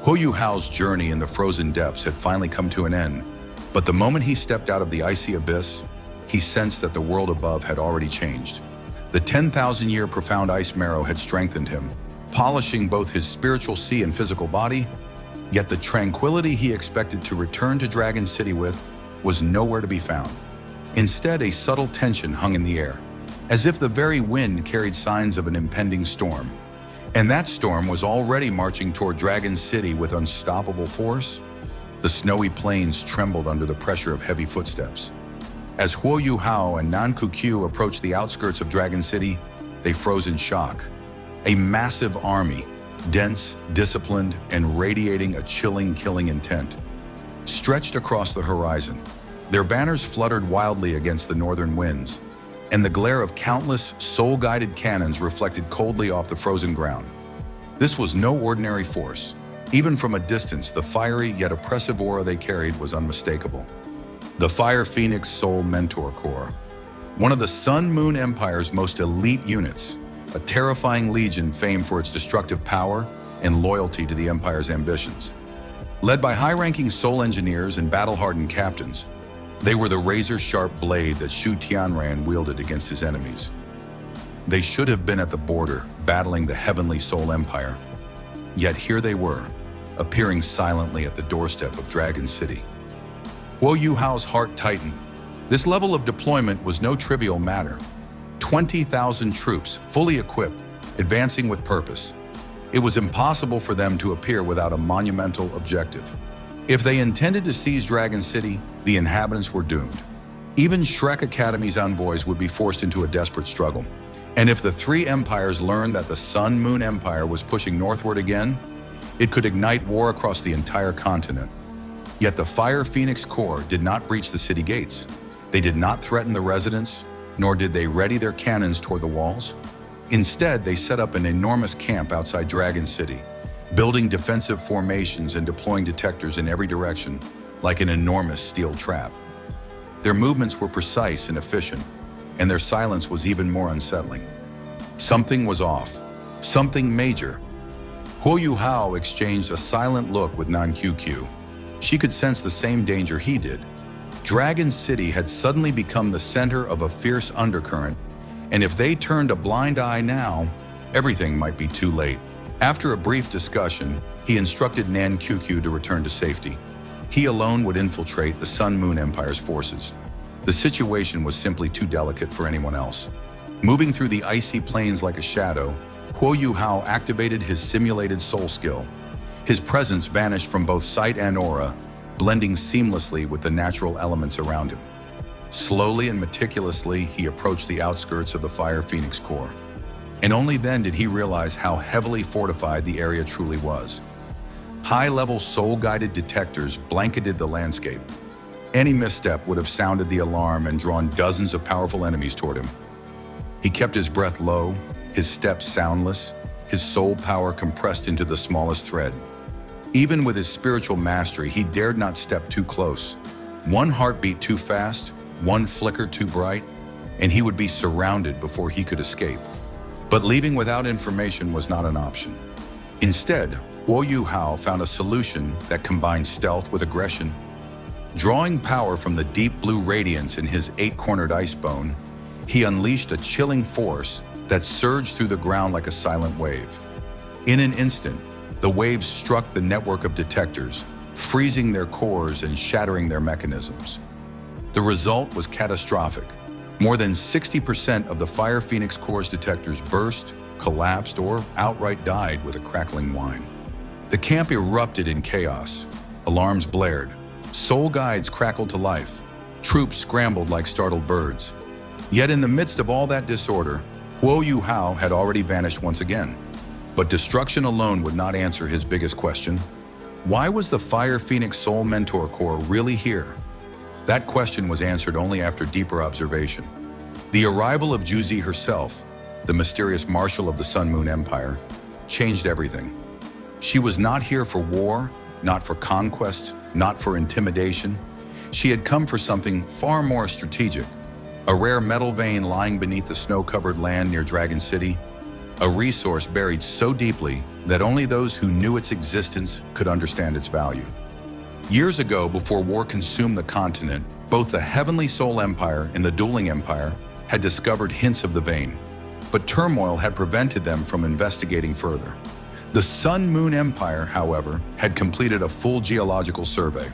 Huo Yuhao's journey in the frozen depths had finally come to an end, but the moment he stepped out of the icy abyss, he sensed that the world above had already changed. The 10,000-year profound ice marrow had strengthened him, polishing both his spiritual sea and physical body, yet the tranquility he expected to return to Dragon City with was nowhere to be found. Instead, a subtle tension hung in the air, as if the very wind carried signs of an impending storm. And that storm was already marching toward Dragon City with unstoppable force. The snowy plains trembled under the pressure of heavy footsteps. As Huo Yuhao and Nan Kukyu approached the outskirts of Dragon City, they froze in shock. A massive army, dense, disciplined, and radiating a chilling, killing intent, stretched across the horizon. Their banners fluttered wildly against the northern winds, and the glare of countless soul-guided cannons reflected coldly off the frozen ground. This was no ordinary force. Even from a distance, the fiery yet oppressive aura they carried was unmistakable. The Fire Phoenix Soul Mentor Corps, one of the Sun Moon Empire's most elite units, a terrifying legion famed for its destructive power and loyalty to the Empire's ambitions. Led by high-ranking soul engineers and battle-hardened captains, they were the razor-sharp blade that Shu Tianran wielded against his enemies. They should have been at the border, battling the Heavenly Soul Empire. Yet here they were, appearing silently at the doorstep of Dragon City. Huo Yuhao's heart tightened. This level of deployment was no trivial matter. 20,000 troops, fully equipped, advancing with purpose. It was impossible for them to appear without a monumental objective. If they intended to seize Dragon City, the inhabitants were doomed. Even Shrek Academy's envoys would be forced into a desperate struggle. And if the three empires learned that the Sun Moon Empire was pushing northward again, it could ignite war across the entire continent. Yet the Fire Phoenix Corps did not breach the city gates. They did not threaten the residents, nor did they ready their cannons toward the walls. Instead, they set up an enormous camp outside Dragon City, building defensive formations and deploying detectors in every direction, like an enormous steel trap. Their movements were precise and efficient, and their silence was even more unsettling. Something was off, something major. Huo Yuhao exchanged a silent look with Nan Kukyu. She could sense the same danger he did. Dragon City had suddenly become the center of a fierce undercurrent, and if they turned a blind eye now, everything might be too late. After a brief discussion, he instructed Nan Kukyu to return to safety. He alone would infiltrate the Sun Moon Empire's forces. The situation was simply too delicate for anyone else. Moving through the icy plains like a shadow, Huo Yuhao activated his simulated soul skill. His presence vanished from both sight and aura, blending seamlessly with the natural elements around him. Slowly and meticulously, he approached the outskirts of the Fire Phoenix Corps. And only then did he realize how heavily fortified the area truly was. High-level soul-guided detectors blanketed the landscape. Any misstep would have sounded the alarm and drawn dozens of powerful enemies toward him. He kept his breath low, his steps soundless, his soul power compressed into the smallest thread. Even with his spiritual mastery, he dared not step too close. One heartbeat too fast, one flicker too bright, and he would be surrounded before he could escape. But leaving without information was not an option. Instead, Huo Yuhao found a solution that combined stealth with aggression. Drawing power from the deep blue radiance in his eight-cornered ice bone, he unleashed a chilling force that surged through the ground like a silent wave. In an instant, the waves struck the network of detectors, freezing their cores and shattering their mechanisms. The result was catastrophic. More than 60% of the Fire Phoenix Corps' detectors burst, collapsed, or outright died with a crackling whine. The camp erupted in chaos. Alarms blared. Soul guides crackled to life. Troops scrambled like startled birds. Yet in the midst of all that disorder, Huo Yuhao had already vanished once again. But destruction alone would not answer his biggest question. Why was the Fire Phoenix Soul Mentor Corps really here? That question was answered only after deeper observation. The arrival of Ju Zi herself, the mysterious Marshal of the Sun Moon Empire, changed everything. She was not here for war, not for conquest, not for intimidation. She had come for something far more strategic. A rare metal vein lying beneath the snow-covered land near Dragon City, a resource buried so deeply that only those who knew its existence could understand its value. Years ago, before war consumed the continent, both the Heavenly Soul Empire and the Dueling Empire had discovered hints of the vein, but turmoil had prevented them from investigating further. The Sun Moon Empire, however, had completed a full geological survey.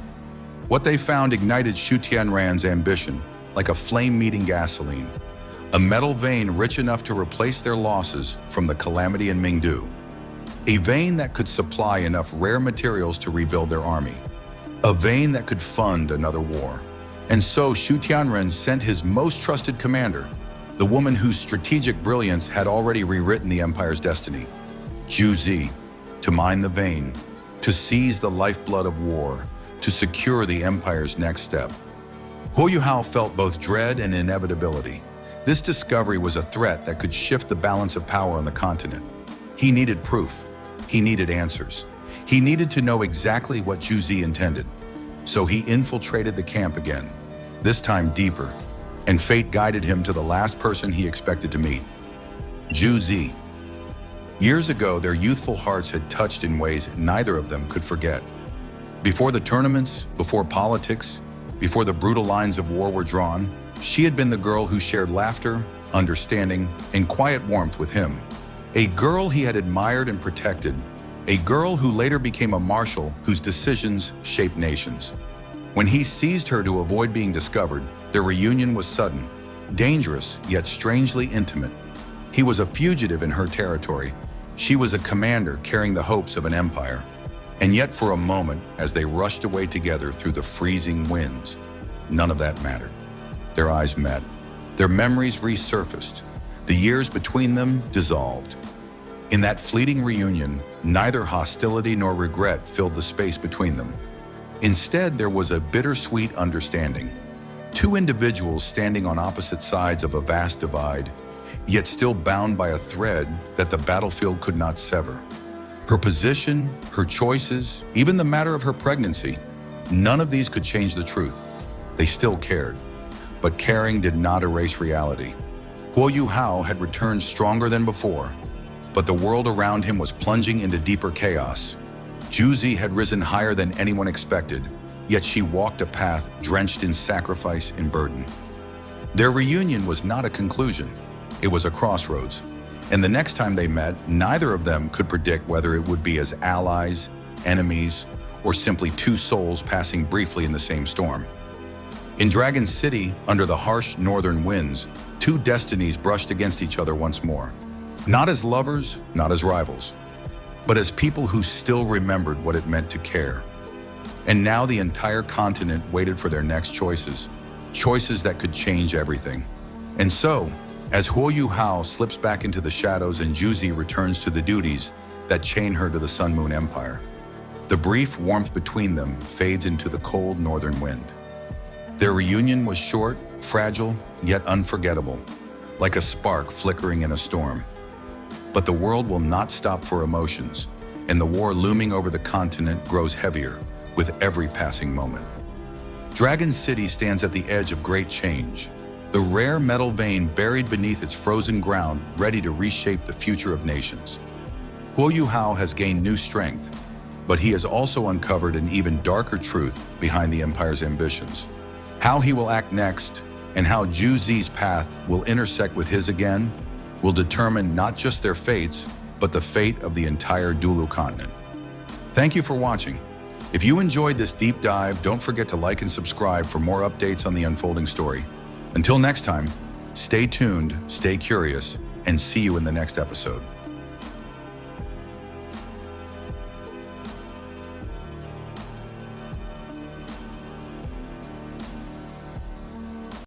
What they found ignited Xu Tianran's ambition like a flame meeting gasoline, a metal vein rich enough to replace their losses from the calamity in Mingdu, a vein that could supply enough rare materials to rebuild their army, a vein that could fund another war. And so Xu Tianran sent his most trusted commander, the woman whose strategic brilliance had already rewritten the empire's destiny, Ju Zi, to mine the vein, to seize the lifeblood of war, to secure the empire's next step. Huo Yuhao felt both dread and inevitability. This discovery was a threat that could shift the balance of power on the continent. He needed proof. He needed answers. He needed to know exactly what Ju Zi intended. So he infiltrated the camp again, this time deeper, and fate guided him to the last person he expected to meet, Ju Zi. Years ago, their youthful hearts had touched in ways neither of them could forget. Before the tournaments, before politics, before the brutal lines of war were drawn, she had been the girl who shared laughter, understanding, and quiet warmth with him. A girl he had admired and protected, a girl who later became a marshal whose decisions shaped nations. When he seized her to avoid being discovered, their reunion was sudden, dangerous, yet strangely intimate. He was a fugitive in her territory. She was a commander carrying the hopes of an empire. And yet for a moment, as they rushed away together through the freezing winds, none of that mattered. Their eyes met. Their memories resurfaced. The years between them dissolved. In that fleeting reunion, neither hostility nor regret filled the space between them. Instead, there was a bittersweet understanding. Two individuals standing on opposite sides of a vast divide, yet still bound by a thread that the battlefield could not sever. Her position, her choices, even the matter of her pregnancy, none of these could change the truth. They still cared. But caring did not erase reality. Huo Yuhao had returned stronger than before, but the world around him was plunging into deeper chaos. Ju Zi had risen higher than anyone expected, yet she walked a path drenched in sacrifice and burden. Their reunion was not a conclusion. It was a crossroads. And the next time they met, neither of them could predict whether it would be as allies, enemies, or simply two souls passing briefly in the same storm. In Dragon City, under the harsh northern winds, two destinies brushed against each other once more. Not as lovers, not as rivals, but as people who still remembered what it meant to care. And now the entire continent waited for their next choices, choices that could change everything. And so, as Huo Yuhao slips back into the shadows and Ju Zi returns to the duties that chain her to the Sun Moon Empire, the brief warmth between them fades into the cold northern wind. Their reunion was short, fragile, yet unforgettable, like a spark flickering in a storm. But the world will not stop for emotions, and the war looming over the continent grows heavier with every passing moment. Dragon City stands at the edge of great change, the rare metal vein buried beneath its frozen ground, ready to reshape the future of nations. Huo Yuhao has gained new strength, but he has also uncovered an even darker truth behind the empire's ambitions. How he will act next, and how Ju Zi's path will intersect with his again, will determine not just their fates, but the fate of the entire Dulu continent. Thank you for watching. If you enjoyed this deep dive, don't forget to like and subscribe for more updates on the unfolding story. Until next time, stay tuned, stay curious, and see you in the next episode.